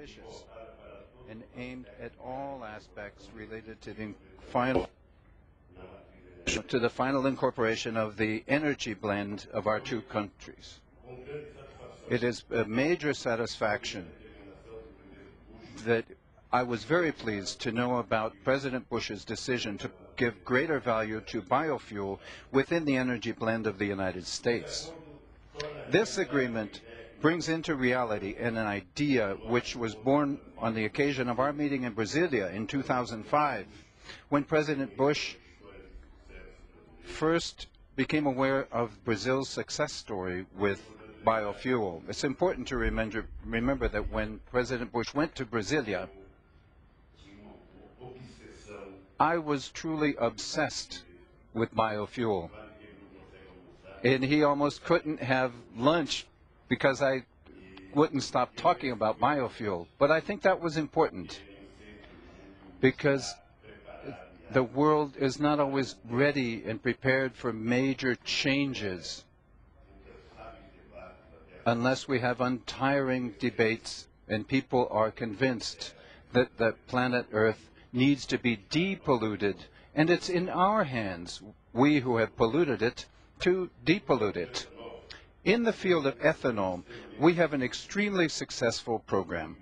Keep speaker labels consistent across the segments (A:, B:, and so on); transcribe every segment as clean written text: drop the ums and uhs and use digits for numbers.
A: ambitious and aimed at all aspects related to the final incorporation of the energy blend of our two countries. It is a major satisfaction that I was very pleased to know about President Bush's decision to give greater value to biofuel within the energy blend of the United States. This agreement brings into reality an idea which was born on the occasion of our meeting in Brasilia in 2005, when President Bush first became aware of Brazil's success story with biofuel. It's important to remember that when President Bush went to Brasilia, I was truly obsessed with biofuel. And he almost couldn't have lunch because I wouldn't stop talking about biofuel. But I think that was important because the world is not always ready and prepared for major changes unless we have untiring debates and people are convinced that the planet Earth needs to be depolluted, and it's in our hands, we who have polluted it, to depollute it. In the field of ethanol, we have an extremely successful program.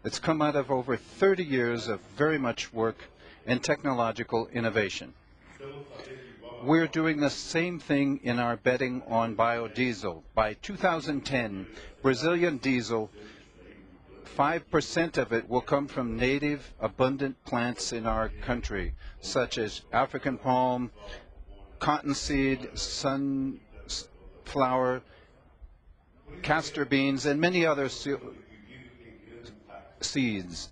A: It's come out of over 30 years of very much work and technological innovation. We're doing the same thing in our betting on biodiesel. By 2010, Brazilian diesel, 5% of it will come from native, abundant plants in our country, such as African palm, cottonseed, sunflower, castor beans, and many other seeds.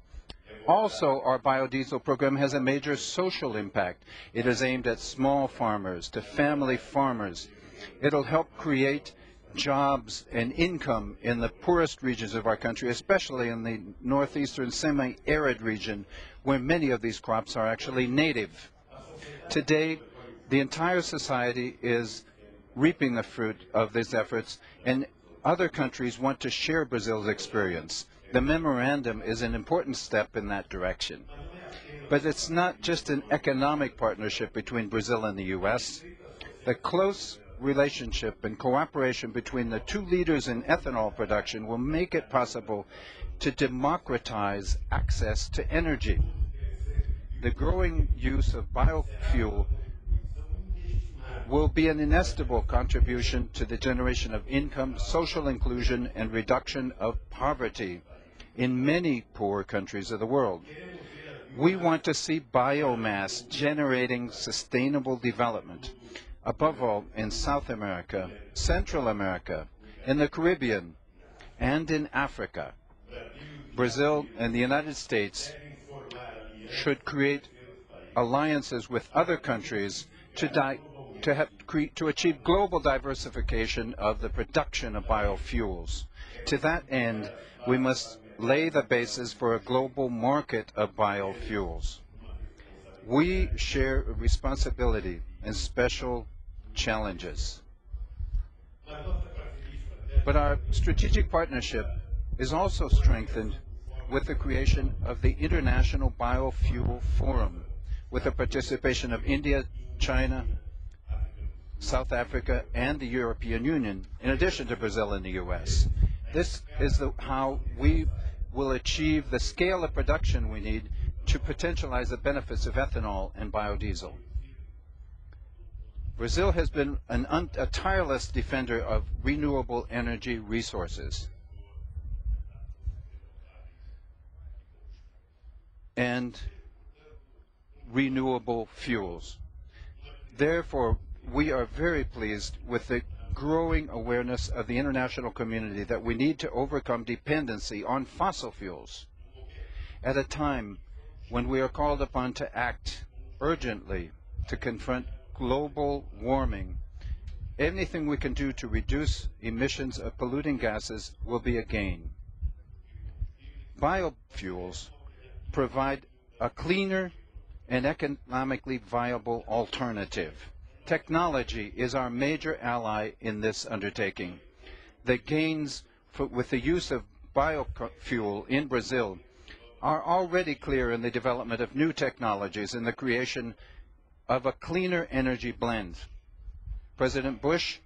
A: Also, our biodiesel program has a major social impact. It is aimed at small farmers, to family farmers. It'll help create jobs and income in the poorest regions of our country, especially in the northeastern semi-arid region, where many of these crops are actually native. Today, the entire society is reaping the fruit of these efforts, and other countries want to share Brazil's experience. The memorandum is an important step in that direction. But it's not just an economic partnership between Brazil and the U.S. The close relationship and cooperation between the two leaders in ethanol production will make it possible to democratize access to energy. The growing use of biofuel will be an inestimable contribution to the generation of income, social inclusion, and reduction of poverty in many poor countries of the world. We want to see biomass generating sustainable development, above all in South America, Central America, in the Caribbean, and in Africa. Brazil and the United States should create alliances with other countries to achieve global diversification of the production of biofuels. To that end, we must lay the basis for a global market of biofuels. We share a responsibility and special challenges. But our strategic partnership is also strengthened with the creation of the International Biofuel Forum, with the participation of India, China, South Africa, and the European Union, in addition to Brazil and the U.S. This is how we will achieve the scale of production we need to potentialize the benefits of ethanol and biodiesel. Brazil has been a tireless defender of renewable energy resources and renewable fuels. Therefore, we are very pleased with the growing awareness of the international community that we need to overcome dependency on fossil fuels at a time when we are called upon to act urgently to confront global warming. Anything we can do to reduce emissions of polluting gases will be a gain. Biofuels provide a cleaner and economically viable alternative. Technology is our major ally in this undertaking. The gains with the use of biofuel in Brazil are already clear in the development of new technologies and the creation of a cleaner energy blend. President Bush,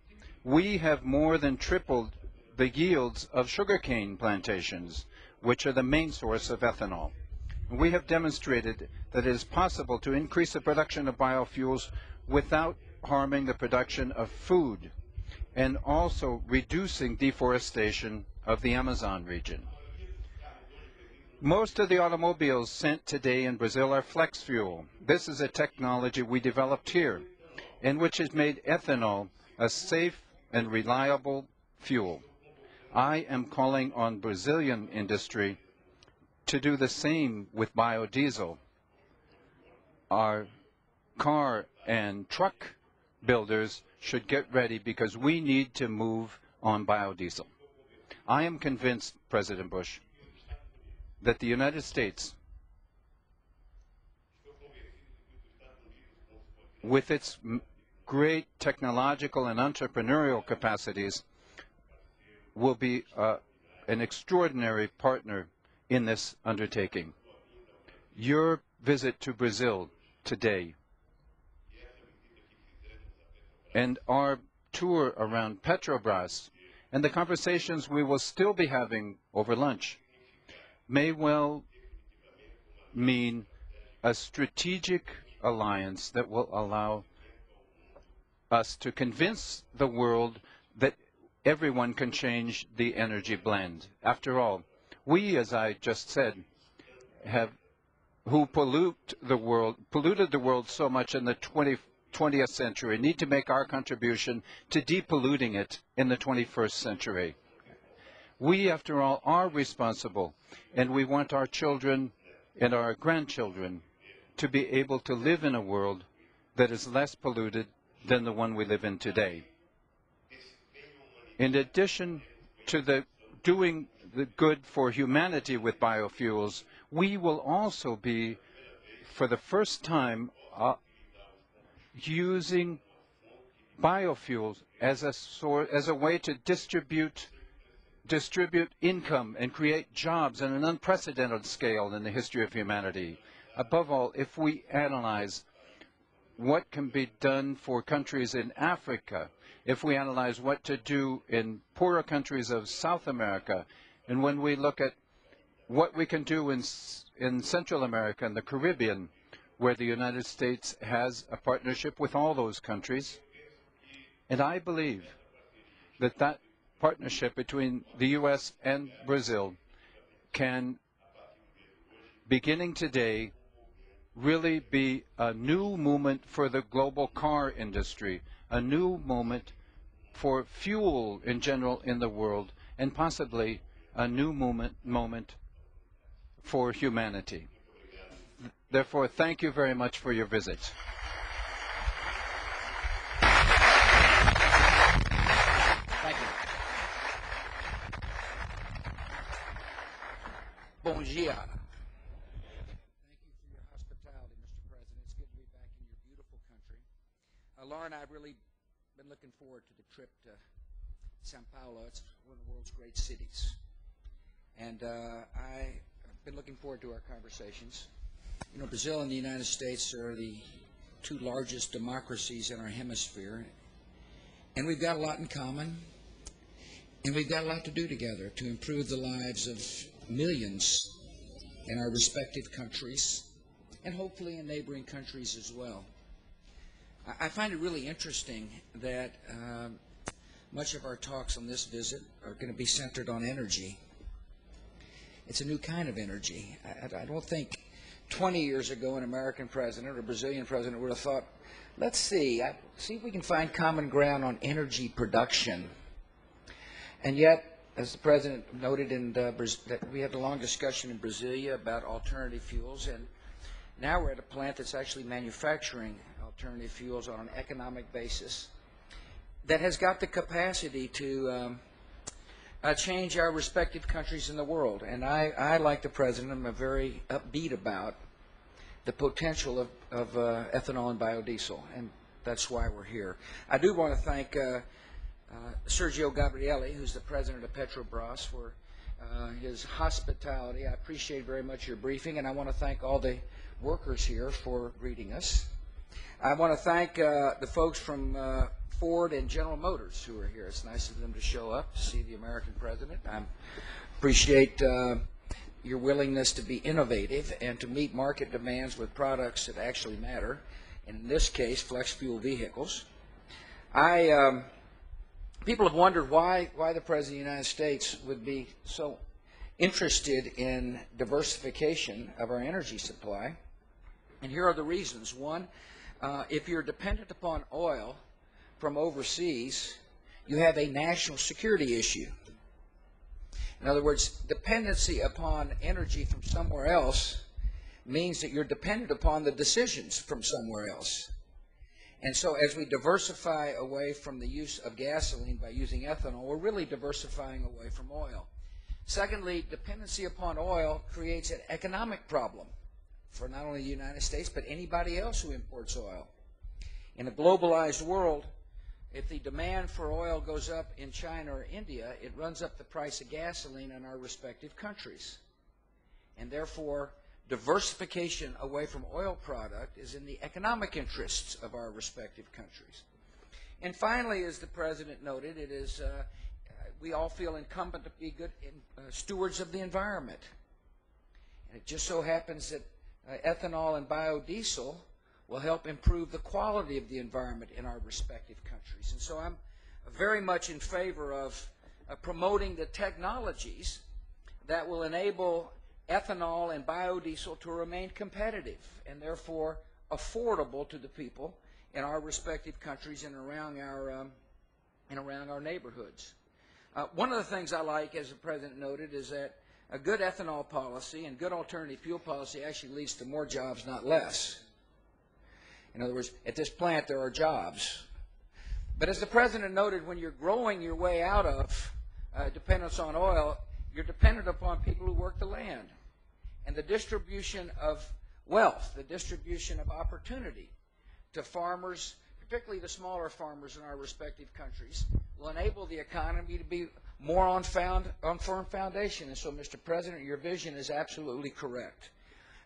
A: we have more than tripled the yields of sugarcane plantations, which are the main source of ethanol. We have demonstrated that it is possible to increase the production of biofuels without harming the production of food and also reducing deforestation of the Amazon region. Most of the automobiles sent today in Brazil are flex fuel. This is a technology we developed here, and which has made ethanol a safe and reliable fuel. I am calling on Brazilian industry to do the same with biodiesel. Our car and truck builders should get ready because we need to move on biodiesel. I am convinced, President Bush, that the United States, with its great technological and entrepreneurial capacities, will be an extraordinary partner in this undertaking. Your visit to Brazil today and our tour around Petrobras and the conversations we will still be having over lunch may well mean a strategic alliance that will allow us to convince the world that everyone can change the energy blend. After all, we, as I just said, who polluted the world so much in the 20th century, need to make our contribution to depolluting it in the 21st century. We, after all, are responsible, and we want our children and our grandchildren to be able to live in a world that is less polluted than the one we live in today. In addition to doing the good for humanity with biofuels, we will also be, for the first time, using biofuels as a way to distribute income and create jobs on an unprecedented scale in the history of humanity. Above all, if we analyze what can be done for countries in Africa, if we analyze what to do in poorer countries of South America, and when we look at what we can do in Central America and the Caribbean, where the United States has a partnership with all those countries, and I believe that that partnership between the U.S. and Brazil can, beginning today, really be a new movement for the global car industry, a new moment for fuel in general in the world, and possibly a new moment for humanity. Therefore, thank you very much for your visit.
B: Thank you. Bom dia. Thank you for your hospitality, Mr. President. It's good to be back in your beautiful country. Lauren, I've really been looking forward to the trip to Sao Paulo. It's one of the world's great cities. And I've been looking forward to our conversations. You know, Brazil and the United States are the two largest democracies in our hemisphere. And we've got a lot in common. And we've got a lot to do together to improve the lives of millions in our respective countries and hopefully in neighboring countries as well. I find it really interesting that much of our talks on this visit are going to be centered on energy. It's a new kind of energy. I don't think 20 years ago an American president or a Brazilian president would have thought, let's see if we can find common ground on energy production. And yet, as the president noted, that we had a long discussion in Brasilia about alternative fuels, and now we're at a plant that's actually manufacturing alternative fuels on an economic basis that has got the capacity to change our respective countries in the world. And I, like the president, am very upbeat about the potential of ethanol and biodiesel, and that's why we're here. I do want to thank Sergio Gabrielli, who's the president of Petrobras, for his hospitality. I appreciate very much your briefing, and I want to thank all the workers here for greeting us. I want to thank the folks from Ford and General Motors who are here. It's nice of them to show up to see the American president. I appreciate your willingness to be innovative and to meet market demands with products that actually matter, and in this case, flex fuel vehicles. People have wondered why the President of the United States would be so interested in diversification of our energy supply, and here are the reasons. One, if you're dependent upon oil from overseas, you have a national security issue. In other words, dependency upon energy from somewhere else means that you're dependent upon the decisions from somewhere else. And so as we diversify away from the use of gasoline by using ethanol, we're really diversifying away from oil. Secondly, dependency upon oil creates an economic problem for not only the United States, but anybody else who imports oil. In a globalized world, if the demand for oil goes up in China or India, it runs up the price of gasoline in our respective countries. And therefore, diversification away from oil product is in the economic interests of our respective countries. And finally, as the President noted, it is we all feel incumbent to be good stewards of the environment. And it just so happens that ethanol and biodiesel will help improve the quality of the environment in our respective countries. And so I'm very much in favor of promoting the technologies that will enable ethanol and biodiesel to remain competitive and therefore affordable to the people in our respective countries and around our neighborhoods. One of the things I like, as the President noted, is that a good ethanol policy and good alternative fuel policy actually leads to more jobs, not less. In other words, at this plant there are jobs. But as the President noted, when you're growing your way out of dependence on oil, you're dependent upon people who work the land. And the distribution of wealth, the distribution of opportunity to farmers, particularly the smaller farmers in our respective countries, will enable the economy to be more on firm foundation. And so, Mr. President, your vision is absolutely correct.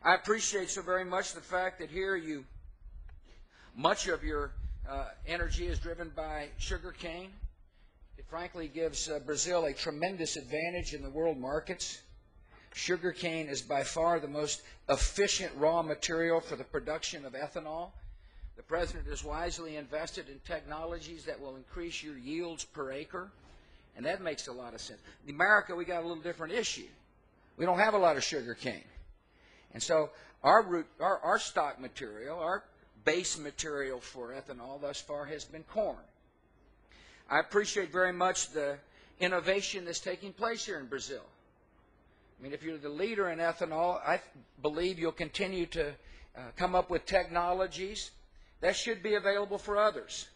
B: I appreciate so very much the fact that here much of your energy is driven by sugar cane. It frankly gives Brazil a tremendous advantage in the world markets. Sugar cane is by far the most efficient raw material for the production of ethanol. The President has wisely invested in technologies that will increase your yields per acre, and that makes a lot of sense. In America, we got a little different issue. We don't have a lot of sugar cane. And so our stock material, our base material for ethanol thus far has been corn. I appreciate very much the innovation that's taking place here in Brazil. I mean, if you're the leader in ethanol, I believe you'll continue to come up with technologies that should be available for others.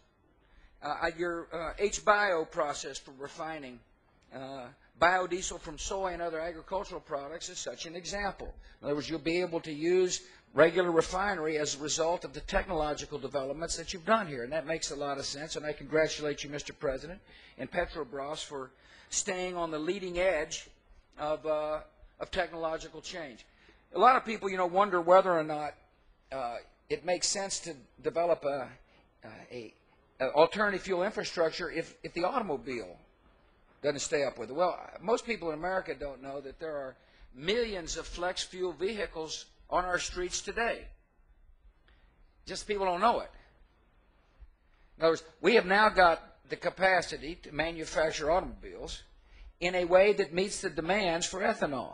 B: Your H-bio process for refining biodiesel from soy and other agricultural products is such an example. In other words, you'll be able to use regular refinery as a result of the technological developments that you've done here, and that makes a lot of sense, and I congratulate you, Mr. President, and Petrobras for staying on the leading edge of technological change. A lot of people, wonder whether or not it makes sense to develop a alternative fuel infrastructure if the automobile doesn't stay up with it. Well, most people in America don't know that there are millions of flex fuel vehicles on our streets today. Just people don't know it. In other words, we have now got the capacity to manufacture automobiles in a way that meets the demands for ethanol.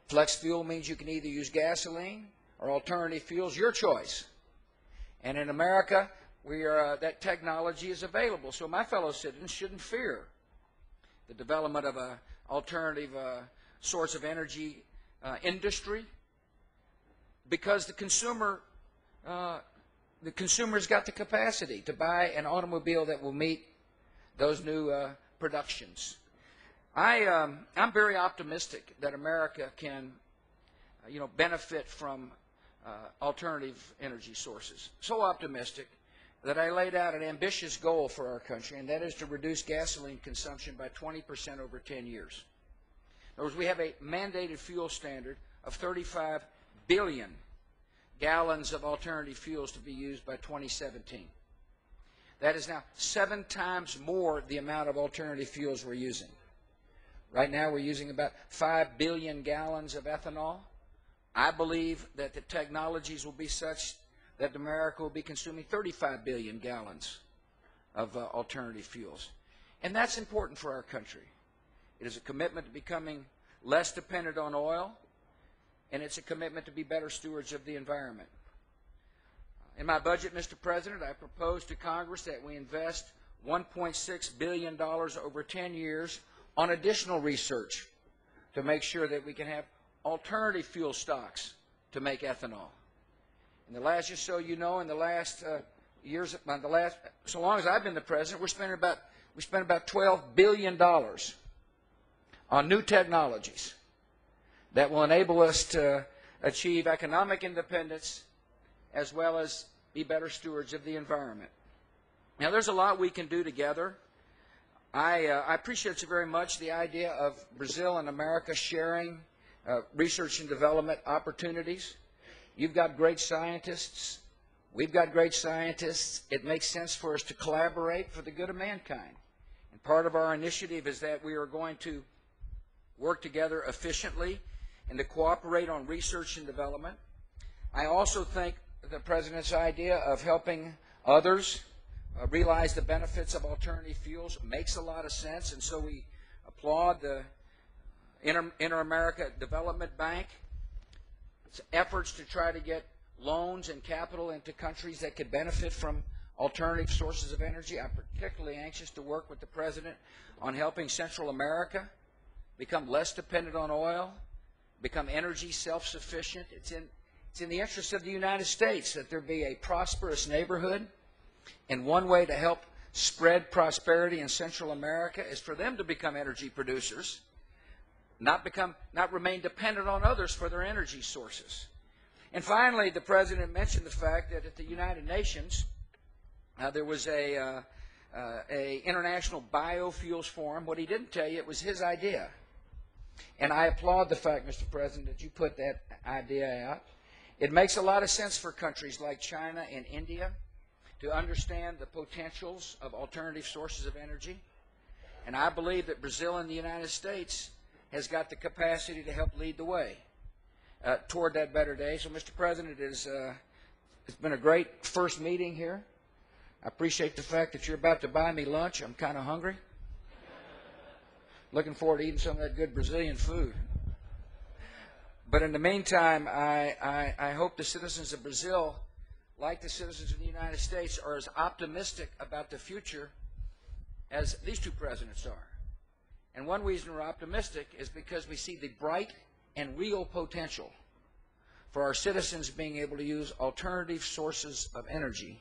B: Flex fuel means you can either use gasoline or alternative fuels, your choice. And in America, that technology is available. So my fellow citizens shouldn't fear the development of an alternative source of energy industry, because the consumer's got the capacity to buy an automobile that will meet those new productions. I'm very optimistic that America can, benefit from alternative energy sources. So optimistic that I laid out an ambitious goal for our country, and that is to reduce gasoline consumption by 20% over 10 years. In other words, we have a mandated fuel standard of 35 billion gallons of alternative fuels to be used by 2017. That is now 7 times more the amount of alternative fuels we're using. Right now we're using about 5 billion gallons of ethanol. I believe that the technologies will be such that America will be consuming 35 billion gallons of alternative fuels. And that's important for our country. It is a commitment to becoming less dependent on oil, and it's a commitment to be better stewards of the environment. In my budget, Mr. President, I propose to Congress that we invest $1.6 billion over 10 years on additional research to make sure that we can have alternative fuel stocks to make ethanol. In the last, just so you know, in the last years, so long as I've been the president, we spent about $12 billion on new technologies that will enable us to achieve economic independence as well as be better stewards of the environment. Now, there's a lot we can do together. I appreciate so very much the idea of Brazil and America sharing research and development opportunities. You've got great scientists. We've got great scientists. It makes sense for us to collaborate for the good of mankind. And part of our initiative is that we are going to work together efficiently and to cooperate on research and development. I also think the President's idea of helping others realize the benefits of alternative fuels makes a lot of sense, and so we applaud the Inter-America Development Bank's efforts to try to get loans and capital into countries that could benefit from alternative sources of energy. I'm particularly anxious to work with the President on helping Central America become less dependent on oil, become energy self-sufficient. It's in the interest of the United States that there be a prosperous neighborhood, and one way to help spread prosperity in Central America is for them to become energy producers, not remain dependent on others for their energy sources. And finally, the President mentioned the fact that at the United Nations there was a International Biofuels Forum. What he didn't tell you, it was his idea. And I applaud the fact, Mr. President, that you put that idea out. It makes a lot of sense for countries like China and India to understand the potentials of alternative sources of energy. And I believe that Brazil and the United States has got the capacity to help lead the way toward that better day. So, Mr. President, it's been a great first meeting here. I appreciate the fact that you're about to buy me lunch. I'm kind of hungry. Looking forward to eating some of that good Brazilian food. But in the meantime, I hope the citizens of Brazil, like the citizens of the United States, are as optimistic about the future as these two presidents are. And one reason we're optimistic is because we see the bright and real potential for our citizens being able to use alternative sources of energy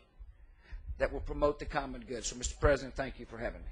B: that will promote the common good. So, Mr. President, thank you for having me.